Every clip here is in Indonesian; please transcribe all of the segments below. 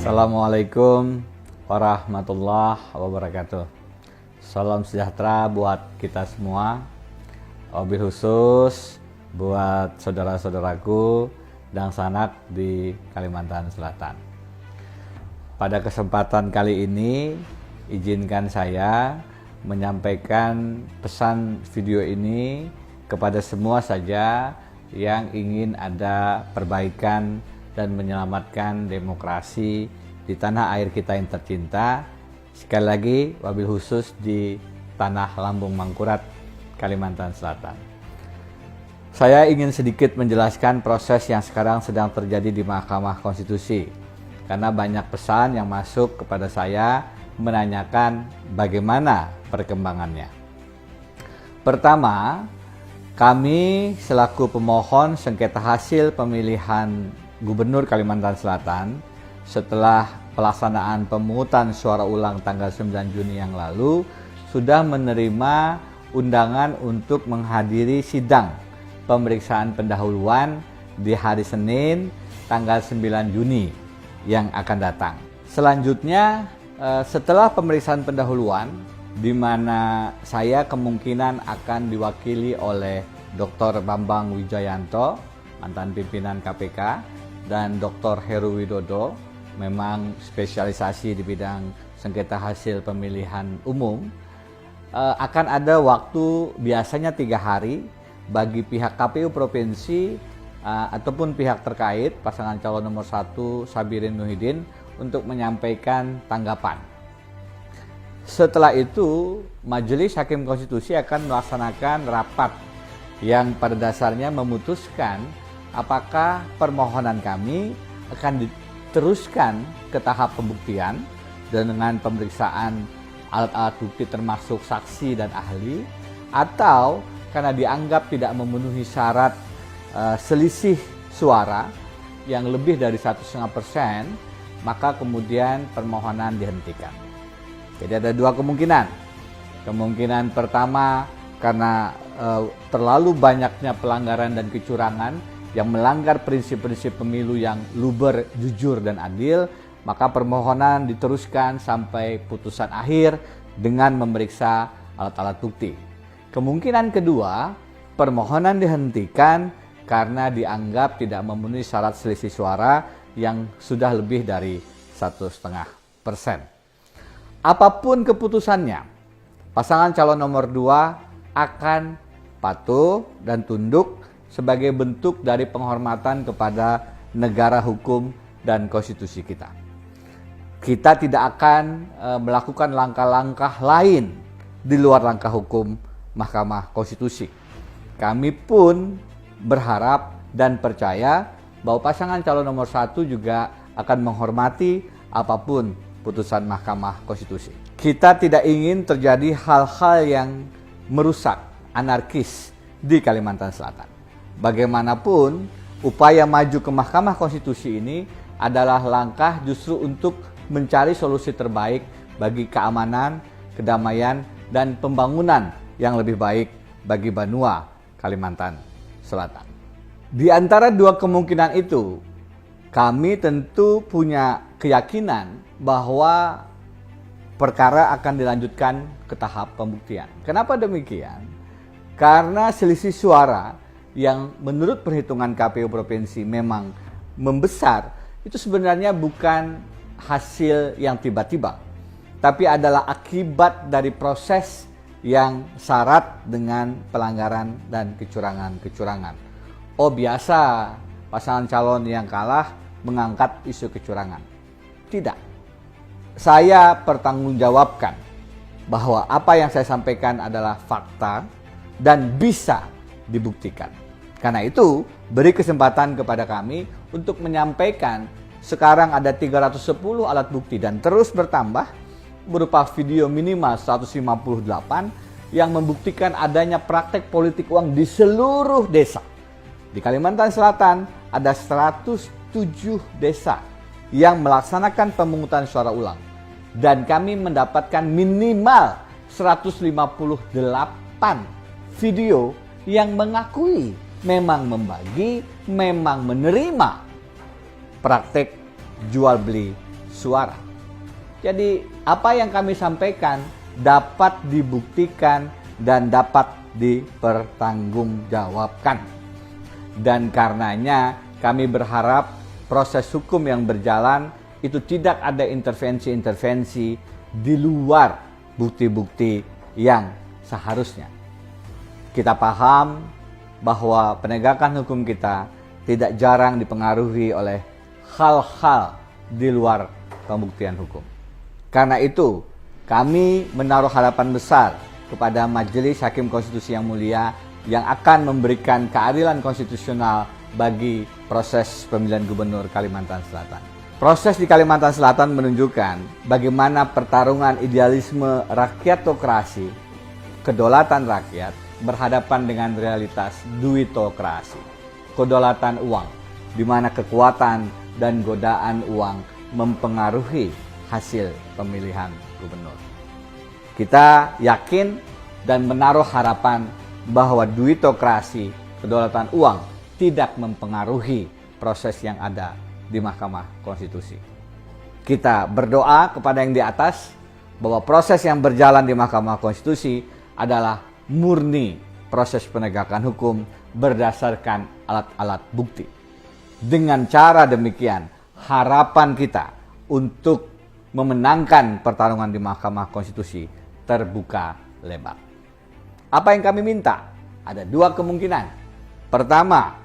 Assalamualaikum warahmatullahi wabarakatuh. Salam sejahtera buat kita semua. Wabil khusus buat saudara-saudaraku dan sanak di Kalimantan Selatan. Pada kesempatan kali ini, izinkan saya menyampaikan pesan video ini kepada semua saja yang ingin ada perbaikan dan menyelamatkan demokrasi di tanah air kita yang tercinta. Sekali lagi, wabil khusus di tanah Lambung Mangkurat, Kalimantan Selatan. Saya ingin sedikit menjelaskan proses yang sekarang sedang terjadi di Mahkamah Konstitusi, karena banyak pesan yang masuk kepada saya menanyakan bagaimana perkembangannya. Pertama, kami selaku pemohon sengketa hasil pemilihan Gubernur Kalimantan Selatan setelah pelaksanaan pemungutan suara ulang tanggal 9 Juni yang lalu sudah menerima undangan untuk menghadiri sidang pemeriksaan pendahuluan di hari Senin tanggal 9 Juni yang akan datang. Selanjutnya setelah pemeriksaan pendahuluan, di mana saya kemungkinan akan diwakili oleh Dr. Bambang Wijayanto, mantan pimpinan KPK, dan Dr. Heru Widodo, memang spesialisasi di bidang sengketa hasil pemilihan umum. Akan ada waktu biasanya 3 hari bagi pihak KPU Provinsi ataupun pihak terkait pasangan calon nomor 1 Sabirin Muhyiddin untuk menyampaikan tanggapan. Setelah itu, Majelis Hakim Konstitusi akan melaksanakan rapat yang pada dasarnya memutuskan apakah permohonan kami akan diteruskan ke tahap pembuktian dan dengan pemeriksaan alat-alat bukti termasuk saksi dan ahli, atau karena dianggap tidak memenuhi syarat selisih suara yang lebih dari 1,5%, maka kemudian permohonan dihentikan. Jadi ada 2 kemungkinan. Kemungkinan pertama, karena terlalu banyaknya pelanggaran dan kecurangan yang melanggar prinsip-prinsip pemilu yang luber, jujur, dan adil, maka permohonan diteruskan sampai putusan akhir dengan memeriksa alat-alat bukti. Kemungkinan kedua, permohonan dihentikan karena dianggap tidak memenuhi syarat selisih suara yang sudah lebih dari 1,5%. Apapun keputusannya, pasangan calon nomor 2 akan patuh dan tunduk sebagai bentuk dari penghormatan kepada negara hukum dan konstitusi kita. Kita tidak akan melakukan langkah-langkah lain di luar langkah hukum Mahkamah Konstitusi. Kami pun berharap dan percaya bahwa pasangan calon nomor 1 juga akan menghormati apapun putusan Mahkamah Konstitusi. Kita tidak ingin terjadi hal-hal yang merusak, anarkis di Kalimantan Selatan. Bagaimanapun, upaya maju ke Mahkamah Konstitusi ini adalah langkah justru untuk mencari solusi terbaik bagi keamanan, kedamaian, dan pembangunan yang lebih baik bagi Banua, Kalimantan Selatan. Di antara 2 kemungkinan itu, kami tentu punya keyakinan bahwa perkara akan dilanjutkan ke tahap pembuktian. Kenapa demikian? Karena selisih suara yang menurut perhitungan KPU Provinsi memang membesar, itu sebenarnya bukan hasil yang tiba-tiba, tapi adalah akibat dari proses yang syarat dengan pelanggaran dan kecurangan-kecurangan. Oh, biasa pasangan calon yang kalah mengangkat isu kecurangan. Tidak. Saya pertanggungjawabkan bahwa apa yang saya sampaikan adalah fakta dan bisa dibuktikan. Karena itu, beri kesempatan kepada kami untuk menyampaikan sekarang ada 310 alat bukti dan terus bertambah berupa video minimal 158 yang membuktikan adanya praktek politik uang di seluruh desa. Di Kalimantan Selatan ada 107 desa yang melaksanakan pemungutan suara ulang. Dan kami mendapatkan minimal 158 video yang mengakui memang membagi, memang menerima praktek jual beli suara. Jadi apa yang kami sampaikan dapat dibuktikan dan dapat dipertanggungjawabkan. Dan karenanya kami berharap proses hukum yang berjalan itu tidak ada intervensi-intervensi di luar bukti-bukti yang seharusnya. Kita paham bahwa penegakan hukum kita tidak jarang dipengaruhi oleh hal-hal di luar pembuktian hukum. Karena itu, kami menaruh harapan besar kepada Majelis Hakim Konstitusi yang mulia yang akan memberikan keadilan konstitusional bagi proses pemilihan gubernur Kalimantan Selatan. Proses di Kalimantan Selatan menunjukkan bagaimana pertarungan idealisme rakyatokrasi, kedaulatan rakyat, berhadapan dengan realitas duitokrasi, kedaulatan uang, di mana kekuatan dan godaan uang mempengaruhi hasil pemilihan gubernur. Kita yakin dan menaruh harapan bahwa duitokrasi, kedaulatan uang, tidak mempengaruhi proses yang ada di Mahkamah Konstitusi. Kita berdoa kepada yang di atas bahwa proses yang berjalan di Mahkamah Konstitusi adalah murni proses penegakan hukum berdasarkan alat-alat bukti. Dengan cara demikian, harapan kita untuk memenangkan pertarungan di Mahkamah Konstitusi terbuka lebar. Apa yang kami minta? Ada dua kemungkinan. Pertama,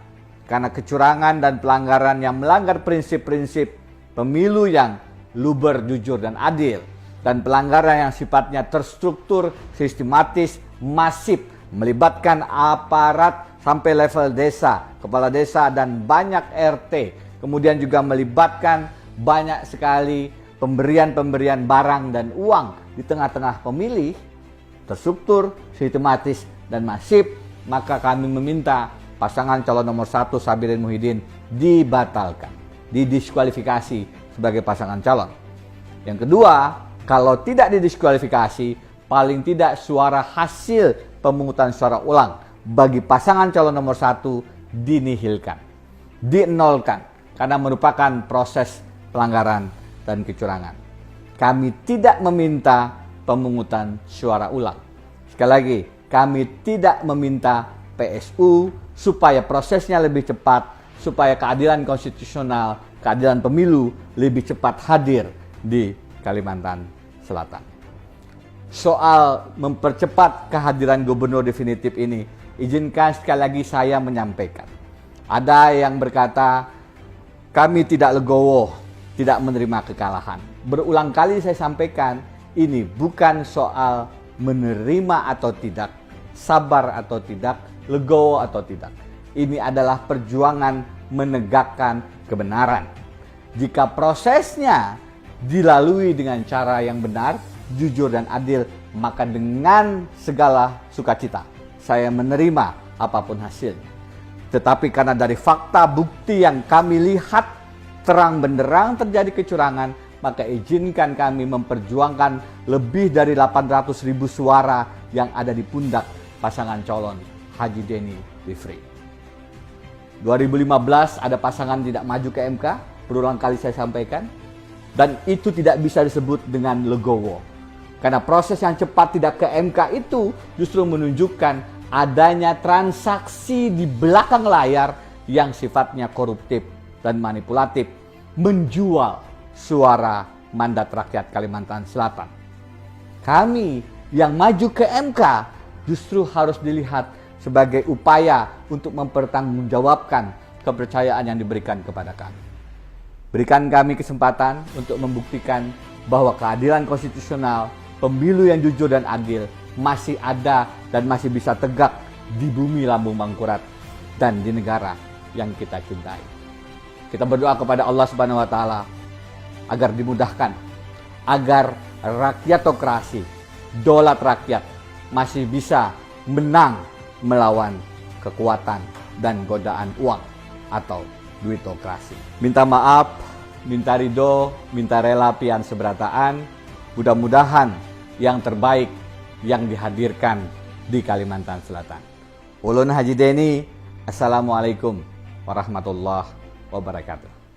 karena kecurangan dan pelanggaran yang melanggar prinsip-prinsip pemilu yang luber, jujur, dan adil, dan pelanggaran yang sifatnya terstruktur, sistematis, masif, melibatkan aparat sampai level desa, kepala desa, dan banyak RT. Kemudian juga melibatkan banyak sekali pemberian-pemberian barang dan uang di tengah-tengah pemilih, terstruktur, sistematis, dan masif, maka kami meminta pasangan calon nomor 1 Sabirin Muhyiddin dibatalkan, didiskualifikasi sebagai pasangan calon. Yang kedua, kalau tidak didiskualifikasi, paling tidak suara hasil pemungutan suara ulang bagi pasangan calon nomor 1 dinihilkan, dinolkan, karena merupakan proses pelanggaran dan kecurangan. Kami tidak meminta pemungutan suara ulang. Sekali lagi, kami tidak meminta PSU supaya prosesnya lebih cepat, supaya keadilan konstitusional, keadilan pemilu lebih cepat hadir di Kalimantan Selatan. Soal mempercepat kehadiran gubernur definitif ini, izinkan sekali lagi saya menyampaikan. Ada yang berkata, kami tidak legowo, tidak menerima kekalahan. Berulang kali saya sampaikan, ini bukan soal menerima atau tidak, sabar atau tidak, legowo atau tidak. Ini adalah perjuangan menegakkan kebenaran. Jika prosesnya dilalui dengan cara yang benar, jujur, dan adil, maka dengan segala sukacita saya menerima apapun hasilnya. Tetapi karena dari fakta bukti yang kami lihat terang benderang terjadi kecurangan, maka izinkan kami memperjuangkan lebih dari 800.000 suara yang ada di pundak pasangan calon Haji Denny Wifri. 2015 ada pasangan tidak maju ke MK, berulang kali saya sampaikan, dan itu tidak bisa disebut dengan legowo. Karena proses yang cepat tidak ke MK itu justru menunjukkan adanya transaksi di belakang layar yang sifatnya koruptif dan manipulatif, menjual suara mandat rakyat Kalimantan Selatan. Kami yang maju ke MK justru harus dilihat sebagai upaya untuk mempertanggungjawabkan kepercayaan yang diberikan kepada kami. Berikan kami kesempatan untuk membuktikan bahwa keadilan konstitusional, pemilu yang jujur dan adil masih ada dan masih bisa tegak di bumi lambung Mangkurat dan di negara yang kita cintai. Kita berdoa kepada Allah Subhanahu wa taala agar dimudahkan, agar rakyatokrasi, daulat rakyat masih bisa menang melawan kekuatan dan godaan uang atau duitokrasi. Minta maaf, minta ridho, minta rela pian seberataan. Mudah-mudahan yang terbaik yang dihadirkan di Kalimantan Selatan. Ulun Haji Denny, Assalamualaikum warahmatullahi wabarakatuh.